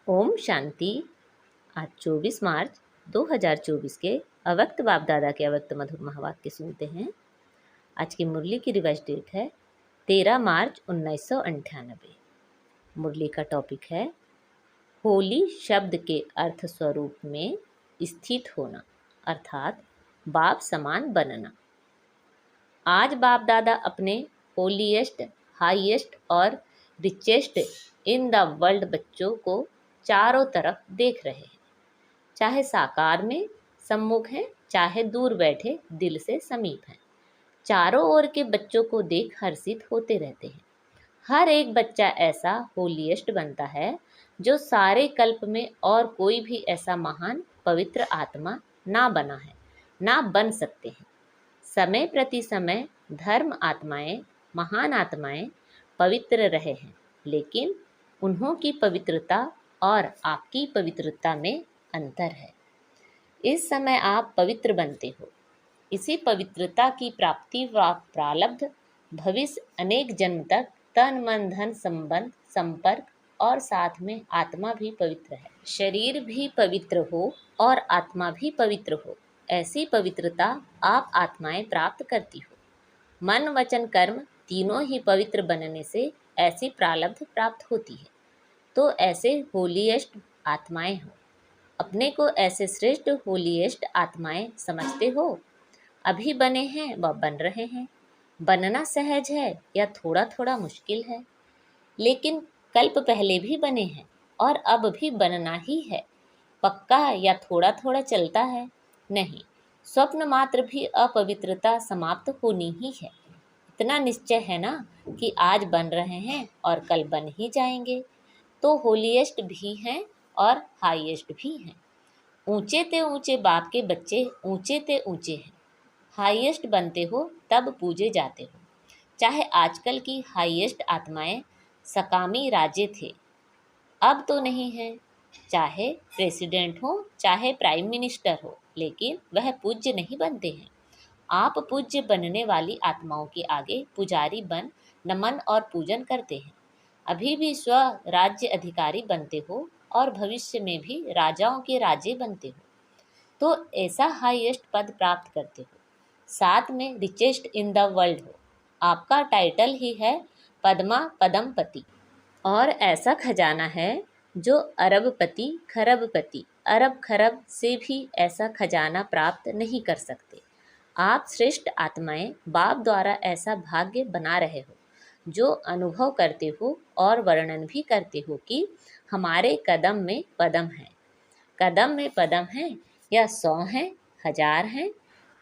ओम शांति। आज 24 मार्च 2024 के अवक्त बाप दादा के अवक्त मधुर महावाक्य सुनते हैं। आज की मुरली की रिवाइज डेट है 13 मार्च 1998। मुरली का टॉपिक है होली शब्द के अर्थ स्वरूप में स्थित होना, अर्थात बाप समान बनना। आज बाप दादा अपने होलीएस्ट, हाईएस्ट और रिचेस्ट इन द वर्ल्ड बच्चों को चारों तरफ देख रहे हैं, चाहे साकार में सम्मुख हैं, चाहे दूर बैठे दिल से समीप हैं। चारों ओर के बच्चों को देख हर्षित होते रहते हैं। हर एक बच्चा ऐसा होलीएस्ट बनता है जो सारे कल्प में और कोई भी ऐसा महान पवित्र आत्मा ना बना है, ना बन सकते हैं। समय प्रति समय धर्म आत्माएं, महान आत्माएं पवित्र रहे हैं, लेकिन उन्हों की पवित्रता और आपकी पवित्रता में अंतर है। इस समय आप पवित्र बनते हो। इसी पवित्रता की प्राप्ति व प्रारब्ध भविष्य अनेक जन्म तक तन मन धन संबंध संपर्क और साथ में आत्मा भी पवित्र है। शरीर भी पवित्र हो और आत्मा भी पवित्र हो, ऐसी पवित्रता आप आत्माएं प्राप्त करती हो। मन वचन कर्म तीनों ही पवित्र बनने से ऐसी प्रारब्ध प्राप्त होती है। तो ऐसे होलीएस्ट आत्माएं हो। अपने को ऐसे श्रेष्ठ होलीएस्ट आत्माएं समझते हो। अभी बने हैं व बन रहे हैं। बनना सहज है या थोड़ा थोड़ा मुश्किल है, लेकिन कल्प पहले भी बने हैं और अब भी बनना ही है। पक्का या थोड़ा थोड़ा चलता है? नहीं, स्वप्न मात्र भी अपवित्रता समाप्त होनी ही है। इतना निश्चय है ना कि आज बन रहे हैं और कल बन ही जाएंगे। तो होलीएस्ट भी हैं और हाईएस्ट भी हैं। ऊंचे ते ऊंचे बाप के बच्चे ऊंचे ते ऊंचे हैं। हाईएस्ट बनते हो तब पूजे जाते हो। चाहे आजकल की हाईएस्ट आत्माएं सकामी राजे थे, अब तो नहीं है। चाहे प्रेसिडेंट हो, चाहे प्राइम मिनिस्टर हो, लेकिन वह पूज्य नहीं बनते हैं। आप पूज्य बनने वाली आत्माओं के आगे पुजारी बन नमन और पूजन करते हैं। अभी भी स्व राज्य अधिकारी बनते हो और भविष्य में भी राजाओं के राजे बनते हो। तो ऐसा हाईएस्ट पद प्राप्त करते हो, साथ में रिचेस्ट इन द वर्ल्ड हो। आपका टाइटल ही है पद्मा पदमपति, और ऐसा खजाना है जो अरबपति खरबपति अरब खरब से भी ऐसा खजाना प्राप्त नहीं कर सकते। आप श्रेष्ठ आत्माएं बाप द्वारा ऐसा भाग्य बना रहे हो, जो अनुभव करते हो और वर्णन भी करते हो कि हमारे कदम में पदम है। कदम में पदम है या 100 हैं, 1000 हैं,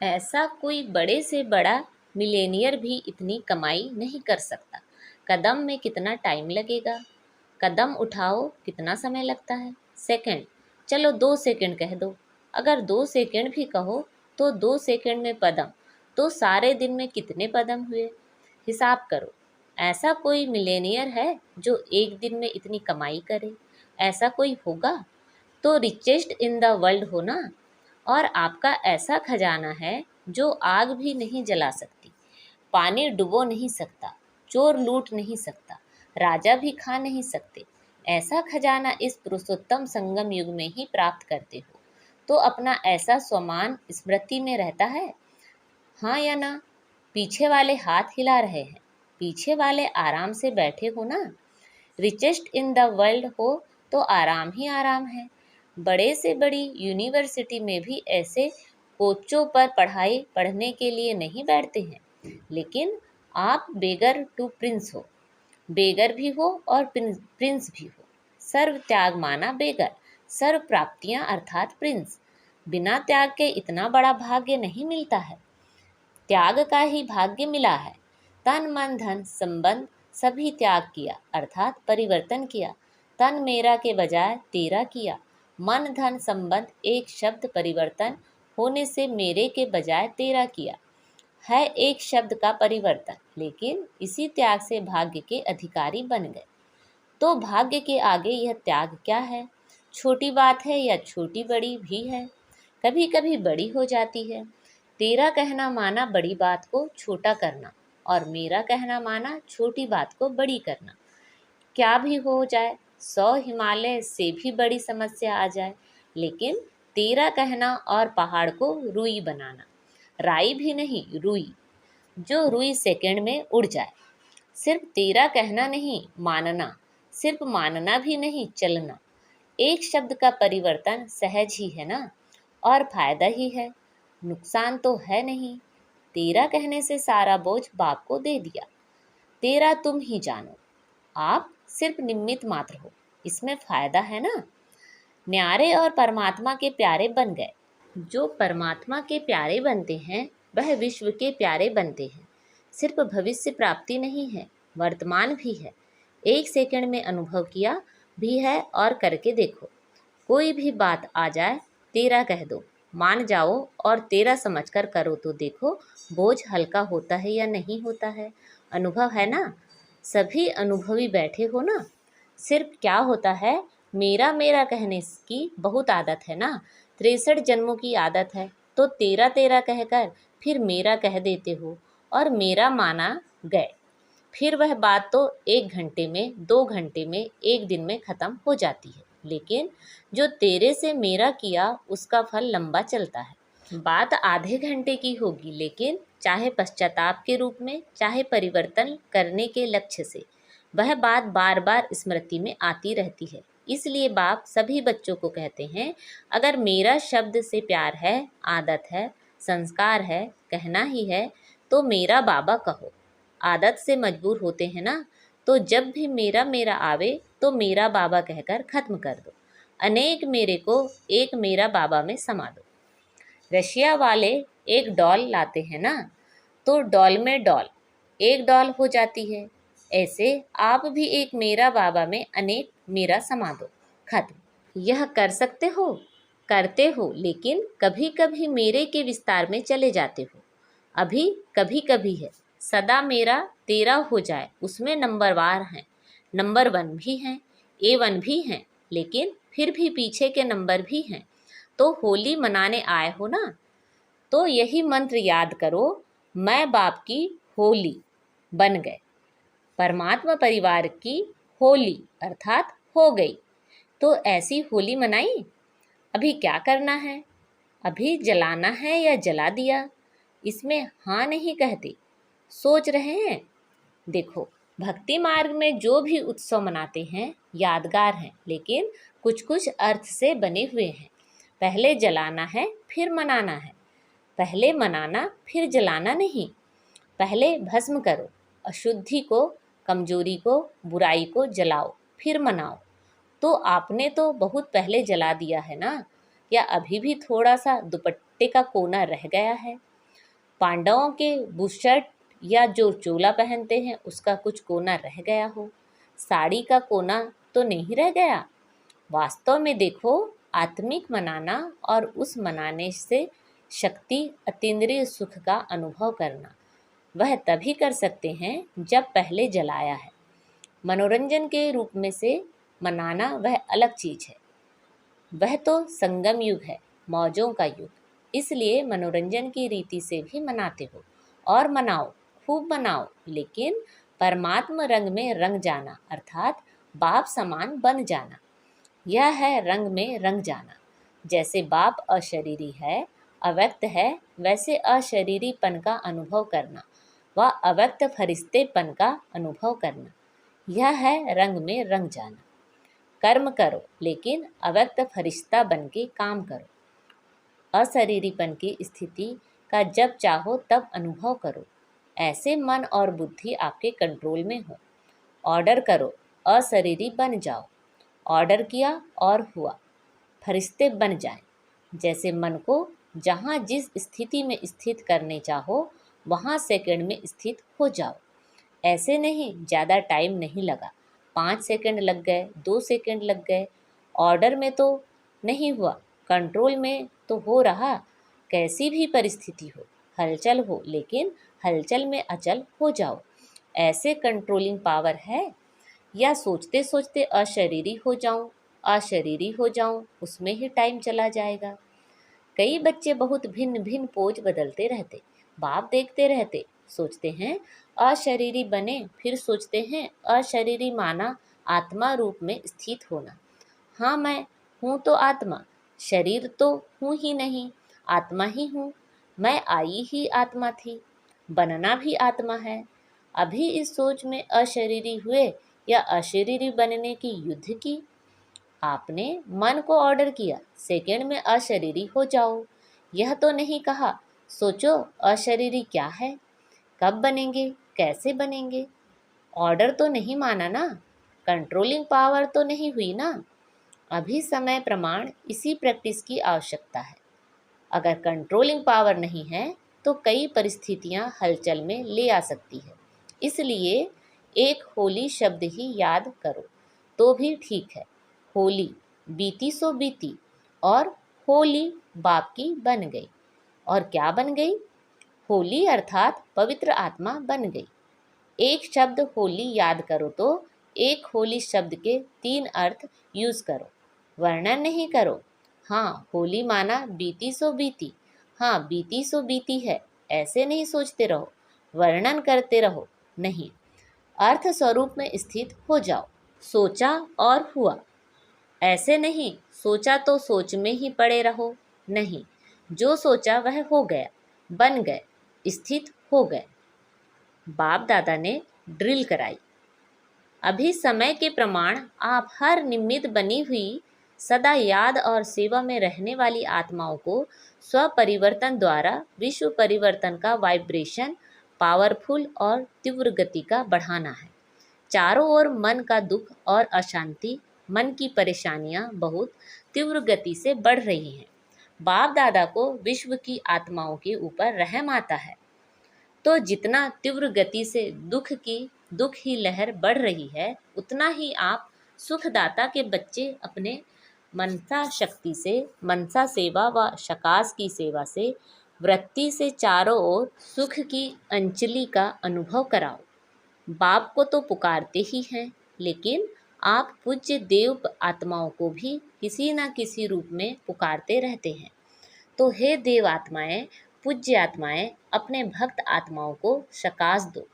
ऐसा कोई बड़े से बड़ा मिलेनियर भी इतनी कमाई नहीं कर सकता। कदम में कितना टाइम लगेगा? कदम उठाओ कितना समय लगता है? सेकंड, चलो 2 सेकंड कह दो। अगर 2 सेकंड भी कहो तो 2 सेकंड में पदम, तो सारे दिन में कितने पदम हुए? हिसाब करो। ऐसा कोई मिलेनियर है जो एक दिन में इतनी कमाई करे? ऐसा कोई होगा? तो रिचेस्ट इन द वर्ल्ड हो ना। और आपका ऐसा खजाना है जो आग भी नहीं जला सकती, पानी डुबो नहीं सकता, चोर लूट नहीं सकता, राजा भी खा नहीं सकते। ऐसा खजाना इस पुरुषोत्तम संगम युग में ही प्राप्त करते हो। तो अपना ऐसा स्वमान स्मृति में रहता है? हाँ या ना? पीछे वाले हाथ हिला रहे हैं, पीछे वाले आराम से बैठे हो ना। रिचेस्ट इन द वर्ल्ड हो तो आराम ही आराम है। बड़े से बड़ी यूनिवर्सिटी में भी ऐसे कोचों पर पढ़ाई पढ़ने के लिए नहीं बैठते हैं, लेकिन आप बेगर टू प्रिंस हो। बेगर भी हो और प्रिंस भी हो। सर्व त्याग माना बेगर, सर्व प्राप्तियां अर्थात प्रिंस। बिना त्याग के इतना बड़ा भाग्य नहीं मिलता है। त्याग का ही भाग्य मिला है। तन मन धन संबंध सभी त्याग किया, अर्थात परिवर्तन किया। तन मेरा के बजाय तेरा किया। मन धन संबंध एक शब्द परिवर्तन होने से मेरे के बजाय तेरा किया है, एक शब्द का परिवर्तन। लेकिन इसी त्याग से भाग्य के अधिकारी बन गए। तो भाग्य के आगे यह त्याग क्या है? छोटी बात है या छोटी बड़ी भी है? कभी कभी बड़ी हो जाती है। तेरा कहना माना बड़ी बात को छोटा करना, और मेरा कहना माना छोटी बात को बड़ी करना। क्या भी हो जाए, 100 हिमालय से भी बड़ी समस्या आ जाए, लेकिन तेरा कहना और पहाड़ को रुई बनाना। राई भी नहीं, रुई, जो रुई सेकंड में उड़ जाए। सिर्फ तेरा कहना नहीं, मानना, सिर्फ मानना भी नहीं, चलना। एक शब्द का परिवर्तन सहज ही है ना, और फायदा ही है, नुकसान तो है नहीं। तेरा कहने से सारा बोझ बाप को दे दिया। तेरा तुम ही जानो, आप सिर्फ निमित्त मात्र हो, इसमें फायदा है ना। न्यारे और परमात्मा के प्यारे बन गए। जो परमात्मा के प्यारे बनते हैं वह विश्व के प्यारे बनते हैं। सिर्फ भविष्य प्राप्ति नहीं है, वर्तमान भी है। एक सेकंड में अनुभव किया भी है और करके देखो। कोई भी बात आ जाए, तेरा कह दो, मान जाओ और तेरा समझकर करो तो देखो बोझ हल्का होता है या नहीं होता है। अनुभव है ना, सभी अनुभवी बैठे हो ना। सिर्फ क्या होता है, मेरा मेरा कहने की बहुत आदत है ना, 63 जन्मों की आदत है, तो तेरा तेरा कहकर फिर मेरा कह देते हो और मेरा माना गए। फिर वह बात तो 1 घंटे में, 2 घंटे में, 1 दिन में ख़त्म हो जाती है, लेकिन जो तेरे से मेरा किया उसका फल लंबा चलता है। बात आधे घंटे की होगी, लेकिन चाहे पश्चाताप के रूप में, चाहे परिवर्तन करने के लक्ष्य से, वह बात बार बार स्मृति में आती रहती है। इसलिए बाप सभी बच्चों को कहते हैं, अगर मेरा शब्द से प्यार है, आदत है, संस्कार है, कहना ही है, तो मेरा बाबा कहो। आदत से मजबूर होते हैं ना, तो जब भी मेरा मेरा आवे तो मेरा बाबा कहकर ख़त्म कर दो। अनेक मेरे को एक मेरा बाबा में समा दो। रशिया वाले एक डॉल लाते हैं ना, तो डॉल में डॉल, एक डॉल हो जाती है। ऐसे आप भी एक मेरा बाबा में अनेक मेरा समा दो, खत्म। यह कर सकते हो, करते हो, लेकिन कभी कभी मेरे के विस्तार में चले जाते हो। अभी कभी कभी है, सदा मेरा तेरा हो जाए, उसमें नंबरवार हैं, नंबर 1 भी हैं, A1 भी हैं, लेकिन फिर भी पीछे के नंबर भी हैं। तो होली मनाने आए हो ना, तो यही मंत्र याद करो, मैं बाप की होली बन गए, परमात्मा परिवार की होली अर्थात हो गई। तो ऐसी होली मनाई। अभी क्या करना है, अभी जलाना है या जला दिया, इसमें हाँ नहीं कहते, सोच रहे हैं। देखो, भक्ति मार्ग में जो भी उत्सव मनाते हैं यादगार हैं, लेकिन कुछ कुछ अर्थ से बने हुए हैं। पहले जलाना है फिर मनाना है, पहले मनाना फिर जलाना नहीं। पहले भस्म करो अशुद्धि को, कमजोरी को, बुराई को जलाओ, फिर मनाओ। तो आपने तो बहुत पहले जला दिया है ना, या अभी भी थोड़ा सा दुपट्टे का कोना रह गया है? पांडवों के बुशर्ट या जो चोला पहनते हैं उसका कुछ कोना रह गया हो, साड़ी का कोना तो नहीं रह गया। वास्तव में देखो, आत्मिक मनाना और उस मनाने से शक्ति, अतीन्द्रिय सुख का अनुभव करना, वह तभी कर सकते हैं जब पहले जलाया है। मनोरंजन के रूप में से मनाना वह अलग चीज़ है, वह तो संगम युग है, मौजों का युग। इसलिए मनोरंजन की रीति से भी मनाते हो, और मनाओ, खूब मनाओ, लेकिन परमात्मा रंग में रंग जाना, अर्थात बाप समान बन जाना। यह है रंग में रंग जाना। जैसे बाप अशरीरी है, अव्यक्त है, वैसे अशरीरीपन का अनुभव करना व अव्यक्त फरिश्तेपन का अनुभव करना, यह है रंग में रंग जाना। कर्म करो, लेकिन अव्यक्त फरिश्ता बन के काम करो। अशरीरीपन की स्थिति का जब चाहो तब अनुभव करो। ऐसे मन और बुद्धि आपके कंट्रोल में हो। ऑर्डर करो, अशरीरी बन जाओ। ऑर्डर किया और हुआ, फरिश्ते बन जाएं। जैसे मन को जहाँ जिस स्थिति में स्थित करने चाहो वहाँ सेकंड में स्थित हो जाओ। ऐसे नहीं, ज़्यादा टाइम नहीं लगा, 5 सेकंड लग गए, 2 सेकंड लग गए। ऑर्डर में तो नहीं हुआ, कंट्रोल में तो हो रहा। कैसी भी परिस्थिति हो, हलचल हो, लेकिन हलचल में अचल हो जाओ। ऐसे कंट्रोलिंग पावर है। या सोचते सोचते अशरीरी हो जाऊं, अशरीरी हो जाऊं, उसमें ही टाइम चला जाएगा। कई बच्चे बहुत भिन्न भिन्न पोज बदलते रहते, बाप देखते रहते, सोचते हैं अशरीरी बने, फिर सोचते हैं अशरीरी माना आत्मा रूप में स्थित होना। हाँ, मैं हूँ तो आत्मा, शरीर तो हूँ ही नहीं, आत्मा ही हूँ। मैं आई ही आत्मा थी, बनना भी आत्मा है। अभी इस सोच में अशरीरी हुए या अशरीरी बनने की युद्ध की। आपने मन को ऑर्डर किया, सेकंड में अशरीरी हो जाओ। यह तो नहीं कहा सोचो अशरीरी क्या है, कब बनेंगे, कैसे बनेंगे। ऑर्डर तो नहीं माना ना, कंट्रोलिंग पावर तो नहीं हुई ना। अभी समय प्रमाण इसी प्रैक्टिस की आवश्यकता है। अगर कंट्रोलिंग पावर नहीं है तो कई परिस्थितियां हलचल में ले आ सकती है। इसलिए एक होली शब्द ही याद करो तो भी ठीक है। होली बीती सो बीती, और होली बाप की बन गई। और क्या बन गई? होली अर्थात पवित्र आत्मा बन गई। एक शब्द होली याद करो तो एक होली शब्द के 3 अर्थ यूज करो, वर्णन नहीं करो। हाँ, होली माना बीती सो बीती। हाँ, बीती सो बीती है, ऐसे नहीं सोचते रहो, वर्णन करते रहो। नहीं, अर्थ स्वरूप में स्थित हो जाओ। सोचा और हुआ, ऐसे नहीं सोचा तो सोच में ही पड़े रहो। नहीं, जो सोचा वह हो गया, बन गए, स्थित हो गए। बाप दादा ने ड्रिल कराई। अभी समय के प्रमाण आप हर निमित्त बनी हुई सदा याद और सेवा में रहने वाली आत्माओं को स्वपरिवर्तन द्वारा विश्व परिवर्तन का वाइब्रेशन पावरफुल और तीव्र गति का बढ़ाना है। चारों ओर मन का दुख और अशांति, मन की परेशानियां बहुत तीव्र गति से बढ़ रही हैं। बाप दादा को विश्व की आत्माओं के ऊपर रहम आता है। तो जितना तीव्र गति से दुख ही लहर बढ़ रही है, उतना ही आप सुखदाता के बच्चे अपने मनसा शक्ति से, मनसा सेवा व शकास की सेवा से, वृत्ति से चारों ओर सुख की अंजलि का अनुभव कराओ। बाप को तो पुकारते ही हैं, लेकिन आप पूज्य देव आत्माओं को भी किसी न किसी रूप में पुकारते रहते हैं। तो हे देव आत्माएं, पूज्य आत्माएं, अपने भक्त आत्माओं को शकास दो।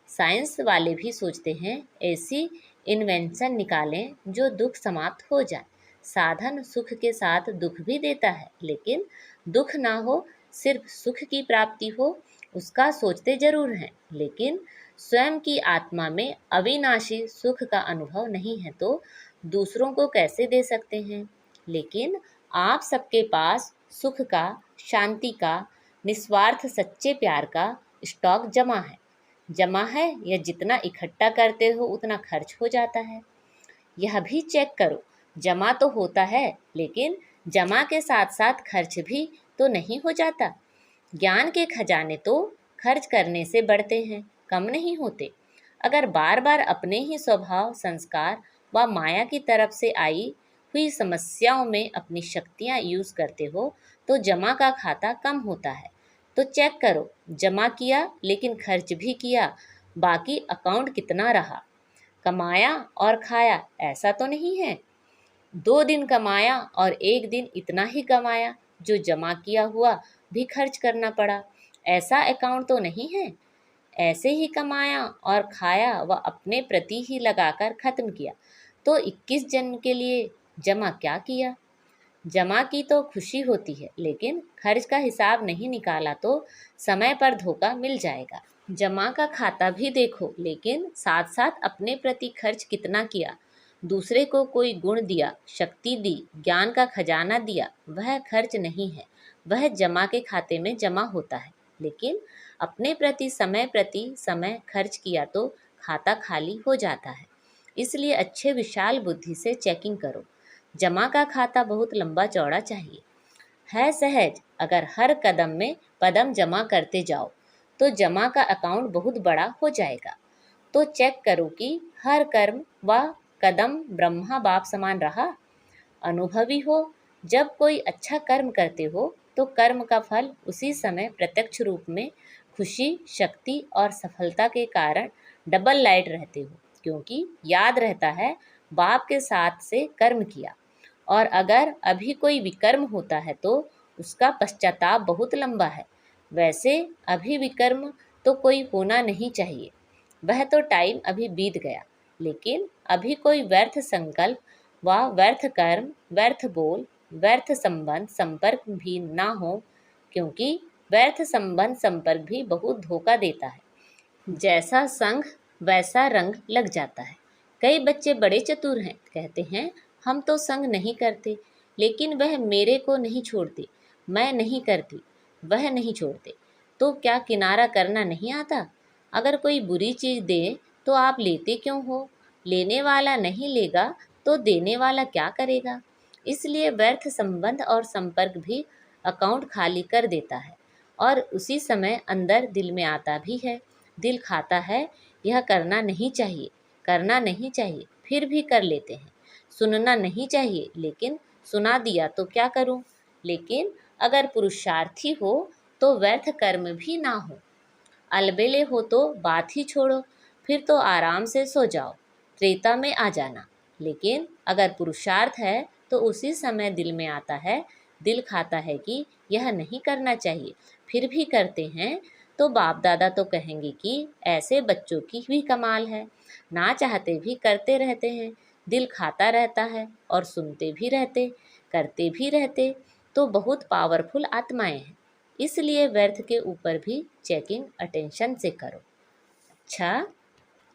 साइंस वाले भी सोचते हैं ऐसी इन्वेंशन निकालें जो दुख समाप्त हो जाए। साधन सुख के साथ दुख भी देता है, लेकिन दुख ना हो, सिर्फ सुख की प्राप्ति हो, उसका सोचते जरूर हैं। लेकिन स्वयं की आत्मा में अविनाशी सुख का अनुभव नहीं है तो दूसरों को कैसे दे सकते हैं? लेकिन आप सबके पास सुख का, शांति का, निस्वार्थ सच्चे प्यार का स्टॉक जमा है या जितना इकट्ठा करते हो उतना खर्च हो जाता है? यह भी चेक करो, जमा तो होता है, लेकिन जमा के साथ साथ खर्च भी तो नहीं हो जाता। ज्ञान के खजाने तो खर्च करने से बढ़ते हैं, कम नहीं होते। अगर बार बार अपने ही स्वभाव, संस्कार व माया की तरफ से आई हुई समस्याओं में अपनी शक्तियाँ यूज़ करते हो तो जमा का खाता कम होता है। तो चेक करो, जमा किया लेकिन खर्च भी किया, बाकी अकाउंट कितना रहा? कमाया और खाया, ऐसा तो नहीं है। 2 दिन कमाया और 1 दिन इतना ही कमाया जो जमा किया हुआ भी खर्च करना पड़ा, ऐसा अकाउंट तो नहीं है। ऐसे ही कमाया और खाया व अपने प्रति ही लगाकर खत्म किया, तो 21 जन्म के लिए जमा क्या किया? जमा की तो खुशी होती है, लेकिन खर्च का हिसाब नहीं निकाला तो समय पर धोखा मिल जाएगा। जमा का खाता भी देखो, लेकिन साथ साथ अपने प्रति खर्च कितना किया? दूसरे को कोई गुण दिया, शक्ति दी, ज्ञान का खजाना दिया, वह खर्च नहीं है, वह जमा के खाते में जमा होता है। लेकिन अपने प्रति समय खर्च किया तो खाता खाली हो जाता है। इसलिए अच्छे विशाल बुद्धि से चेकिंग करो। जमा का खाता बहुत लंबा चौड़ा चाहिए। है सहज, अगर हर कदम में पदम जमा करते जाओ तो जमा का अकाउंट बहुत बड़ा हो जाएगा। तो चेक करो कि हर कर्म व कदम ब्रह्मा बाप समान रहा। अनुभवी हो, जब कोई अच्छा कर्म करते हो तो कर्म का फल उसी समय प्रत्यक्ष रूप में खुशी, शक्ति और सफलता के कारण डबल लाइट रहते हो, क्योंकि याद रहता है बाप के साथ से कर्म किया। और अगर अभी कोई विकर्म होता है तो उसका पश्चाताप बहुत लंबा है। वैसे अभी विकर्म तो कोई होना नहीं चाहिए, वह तो टाइम अभी बीत गया, लेकिन अभी कोई व्यर्थ संकल्प व व्यर्थ कर्म, व्यर्थ बोल, व्यर्थ संबंध संपर्क भी ना हो, क्योंकि व्यर्थ संबंध संपर्क भी बहुत धोखा देता है। जैसा संग वैसा रंग लग जाता है। कई बच्चे बड़े चतुर हैं, कहते हैं हम तो संग नहीं करते, लेकिन वह मेरे को नहीं छोड़ते, मैं नहीं करती, वह नहीं छोड़ते। तो क्या किनारा करना नहीं आता? अगर कोई बुरी चीज़ दे तो आप लेते क्यों हो? लेने वाला नहीं लेगा तो देने वाला क्या करेगा? इसलिए व्यर्थ संबंध और संपर्क भी अकाउंट खाली कर देता है, और उसी समय अंदर दिल में आता भी है, दिल खाता है यह करना नहीं चाहिए, करना नहीं चाहिए, फिर भी कर लेते हैं। सुनना नहीं चाहिए, लेकिन सुना दिया तो क्या करूं? लेकिन अगर पुरुषार्थी हो तो व्यर्थ कर्म भी ना हो। अलबेले हो तो बात ही छोड़ो, फिर तो आराम से सो जाओ, त्रेता में आ जाना। लेकिन अगर पुरुषार्थ है तो उसी समय दिल में आता है, दिल खाता है कि यह नहीं करना चाहिए, फिर भी करते हैं, तो बाप दादा तो कहेंगे कि ऐसे बच्चों की भी कमाल है, ना चाहते भी करते रहते हैं, दिल खाता रहता है और सुनते भी रहते, करते भी रहते, तो बहुत पावरफुल आत्माएं हैं। इसलिए व्यर्थ के ऊपर भी चेकिंग अटेंशन से करो। अच्छा,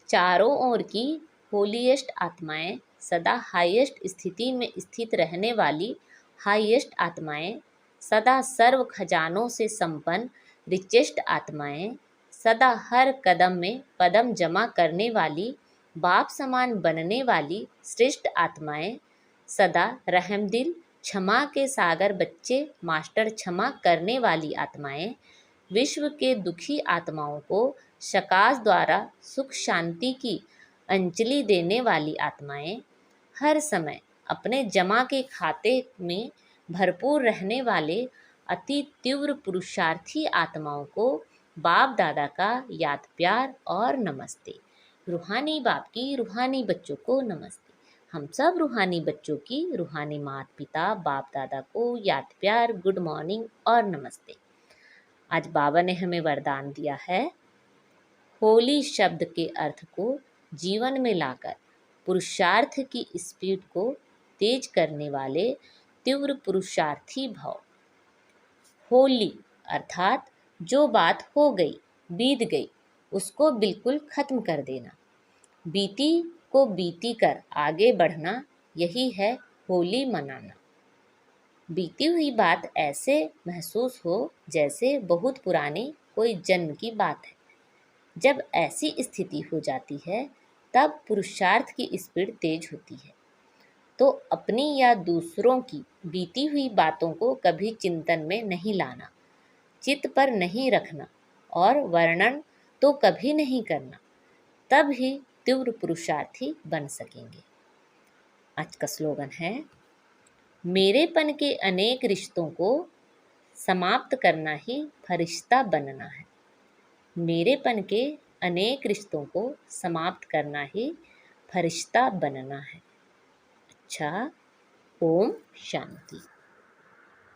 चारों ओर की होलीएस्ट आत्माएं, सदा हाईएस्ट स्थिति में स्थित रहने वाली हाईएस्ट आत्माएं, सदा सर्व खजानों से संपन्न रिचेस्ट आत्माएं, सदा हर कदम में पदम जमा करने वाली, बाप समान बनने वाली श्रेष्ठ आत्माएं, सदा रहमदिल क्षमा के सागर बच्चे मास्टर क्षमा करने वाली आत्माएं, विश्व के दुखी आत्माओं को शकास द्वारा सुख शांति की अंजलि देने वाली आत्माएं, हर समय अपने जमा के खाते में भरपूर रहने वाले अति तीव्र पुरुषार्थी आत्माओं को बाप दादा का याद प्यार और नमस्ते। रूहानी बाप की रूहानी बच्चों को नमस्ते। हम सब रूहानी बच्चों की रूहानी माता पिता बाप दादा को याद प्यार, गुड मॉर्निंग और नमस्ते। आज बाबा ने हमें वरदान दिया है, होली शब्द के अर्थ को जीवन में लाकर पुरुषार्थ की स्पीड को तेज करने वाले तीव्र पुरुषार्थी भाव। होली अर्थात जो बात हो गई, बीत गई, उसको बिल्कुल खत्म कर देना, बीती को बीती कर आगे बढ़ना, यही है होली मनाना। बीती हुई बात ऐसे महसूस हो जैसे बहुत पुरानी कोई जन्म की बात है। जब ऐसी स्थिति हो जाती है तब पुरुषार्थ की स्पीड तेज होती है। तो अपनी या दूसरों की बीती हुई बातों को कभी चिंतन में नहीं लाना, चित्त पर नहीं रखना और वर्णन तो कभी नहीं करना, तब ही तीव्र पुरुषार्थी बन सकेंगे। आज का स्लोगन है, मेरेपन के अनेक रिश्तों को समाप्त करना ही फरिश्ता बनना है। मेरेपन के अनेक रिश्तों को समाप्त करना ही फरिश्ता बनना है। अच्छा, ओम शांति।